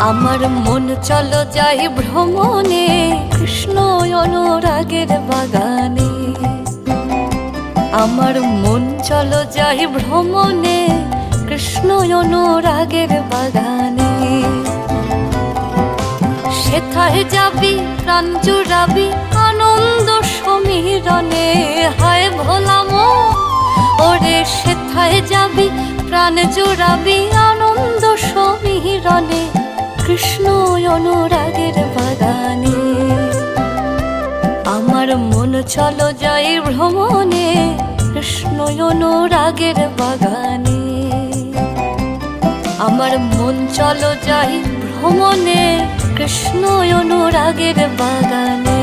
আমার মন চলো যাই ভ্রমণে, কৃষ্ণ অনুরাগের বাগানে। আমার মন চলো যাই ভ্রমণে, কৃষ্ণ অনুরাগের বাগানে। সেথায় যাবি প্রাণ জুড়াবি আনন্দ সমীরণে। হায় ভোলাম ওরে, সেথায় যাবি প্রাণ জুড়াবি আনন্দ সমীরণে, কৃষ্ণ অনুরাগের বাগানে। আমার মন চলো যাই ভ্রমণে, কৃষ্ণ অনুরাগের বাগানে। আমার মন চলো যাই ভ্রমণে, কৃষ্ণ অনুরাগের বাগানে।